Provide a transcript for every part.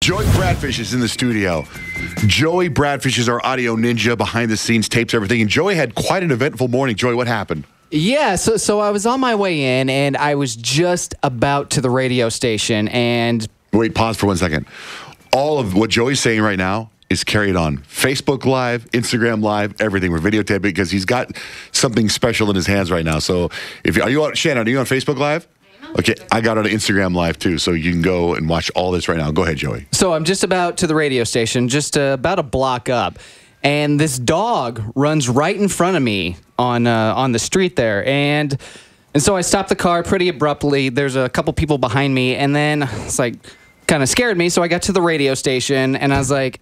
Joey Bradfish is in the studio. Joey Bradfish is our audio ninja, behind the scenes, tapes everything. And Joey had quite an eventful morning. Joey, what happened? Yeah, so I was on my way in, and I was just about to the radio station, and... Wait, pause for 1 second. All of what Joey's saying right now is carried on Facebook Live, Instagram Live, everything. We're videotaping because he's got something special in his hands right now. So, Shannon, are you on Facebook Live? Okay, I got on Instagram Live too, so you can go and watch all this right now. Go ahead, Joey. So I'm just about to the radio station, just about a block up, and this dog runs right in front of me on the street there, and so I stopped the car pretty abruptly. There's a couple people behind me, and then it's like kind of scared me. So I got to the radio station, and I was like,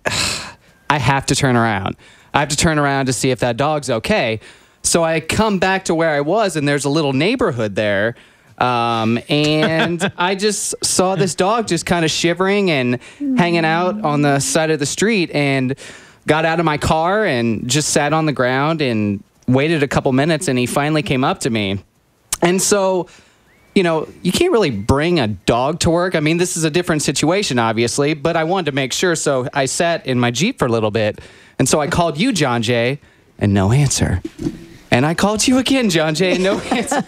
I have to turn around. I have to turn around to see if that dog's okay. So I come back to where I was, and there's a little neighborhood there. And I just saw this dog just kind of shivering and hanging out on the side of the street, and got out of my car and just sat on the ground and waited a couple minutes, and he finally came up to me. And so, you know, you can't really bring a dog to work. I mean, this is a different situation, obviously, but I wanted to make sure. So I sat in my Jeep for a little bit. And so I called you, Johnjay, and no answer. And I called you again, Johnjay, and no answer.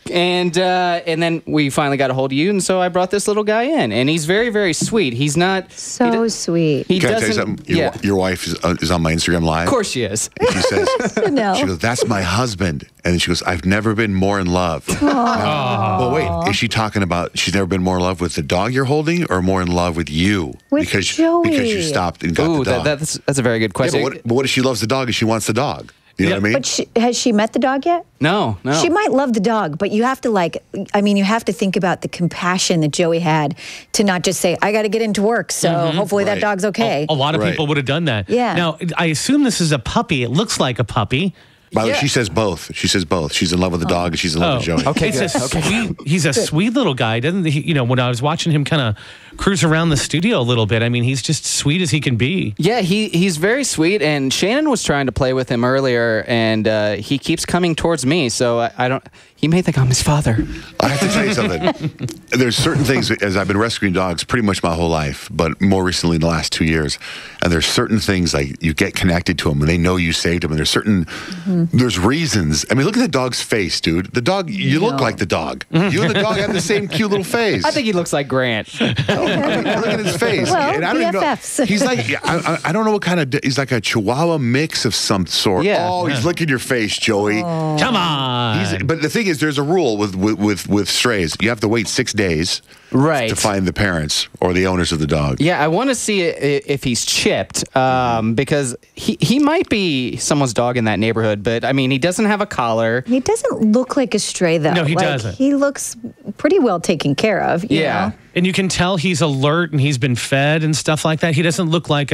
And then we finally got a hold of you, and so I brought this little guy in, and he's very, very sweet. He's not sweet. Can I tell you something? Your wife is on my Instagram Live. Of course she is. And she says, No. she goes, "That's my husband," and then she goes, "I've never been more in love." Well, wait, is she talking about she's never been more in love with the dog you're holding, or more in love with you Joey. because you stopped and got the dog? That's a very good question. Yeah, but what if she loves the dog and she wants the dog? You know what I mean? But has she met the dog yet? No. She might love the dog, but you have to you have to think about the compassion that Joey had to not just say, I got to get into work, so hopefully that dog's okay. A lot of people would have done that. Yeah. Now, I assume this is a puppy. It looks like a puppy. By the way, she says both. She says both. She's in love with the dog and she's in love with Joey. Okay, He's a sweet little guy, doesn't he? You know, when I was watching him kind of cruise around the studio a little bit, I mean, he's just sweet as he can be. Yeah, he's very sweet, and Shannon was trying to play with him earlier, and he keeps coming towards me, so I don't... He may think I'm his father. I have to tell you something. There's certain things, as I've been rescuing dogs pretty much my whole life, but more recently in the last 2 years, and there's certain things like you get connected to them and they know you saved them, and there's certain, there's reasons. I mean, look at the dog's face, dude. The dog, you look like the dog. You and the dog have the same cute little face. I think he looks like Grant. Look at his face. Well, and I don't even know. BFFs. He's like, I don't know what kind of, he's like a Chihuahua mix of some sort. Yeah. Oh, he's licking your face, Joey. Come on. But the thing is, there's a rule with strays. You have to wait 6 days to find the parents or the owners of the dog. Yeah, I want to see if he's chipped, because he might be someone's dog in that neighborhood, but I mean, he doesn't have a collar. He doesn't look like a stray, though. No, he doesn't. He looks pretty well taken care of. You know? And you can tell he's alert and he's been fed and stuff like that. He doesn't look like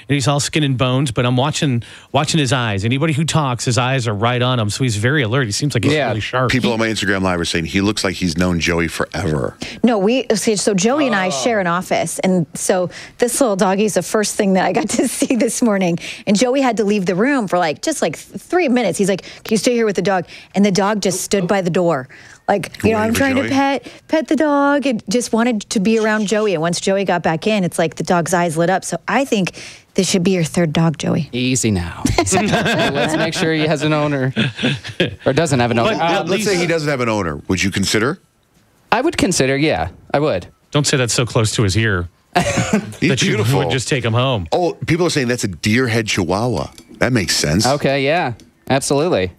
he's all skin and bones, but I'm watching his eyes. Anybody who talks, his eyes are right on him, so he's very alert. He seems like he's really sharp. People on my Instagram Live are saying he looks like he's known Joey forever. No, so Joey and I share an office, and so this little doggy is the first thing that I got to see this morning, and Joey had to leave the room for just 3 minutes. He's like, can you stay here with the dog? And the dog just stood by the door. Like, I'm trying to pet the dog, and just wanted to be around Joey. And once Joey got back in, it's like the dog's eyes lit up. So I think this should be your third dog, Joey. Easy now. Let's make sure he has an owner. Or doesn't have an owner. Let's say he doesn't have an owner. Would you consider? I would consider, yeah. I would. Don't say that's so close to his ear. He's beautiful. You would just take him home. Oh, people are saying that's a deer head Chihuahua. That makes sense. Okay, yeah. Absolutely.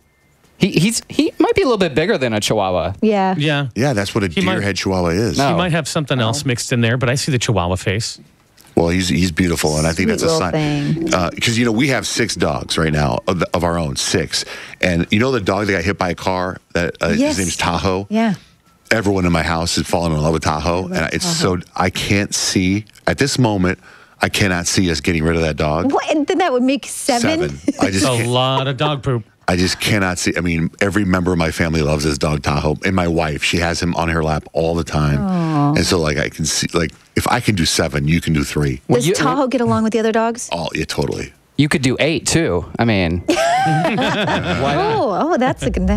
He might be a little bit bigger than a Chihuahua. Yeah. Yeah. Yeah, that's what a deer head Chihuahua is. He might have something else mixed in there, but I see the Chihuahua face. Well, he's beautiful, and I think that's a sign. Because, we have 6 dogs right now of our own, 6. And you know the dog that got hit by a car? His name's Tahoe? Yeah. Everyone in my house has fallen in love with Tahoe. And it's so, I can't see, at this moment, I cannot see us getting rid of that dog. What? And then that would make 7? I just a lot of dog poop. I just cannot see. I mean, every member of my family loves this dog, Tahoe. And my wife, she has him on her lap all the time. Aww. And so, I can see, if I can do 7, you can do 3. Does Tahoe get along with the other dogs? Oh, yeah, totally. You could do 8, too. I mean. Why not? Oh, that's a good...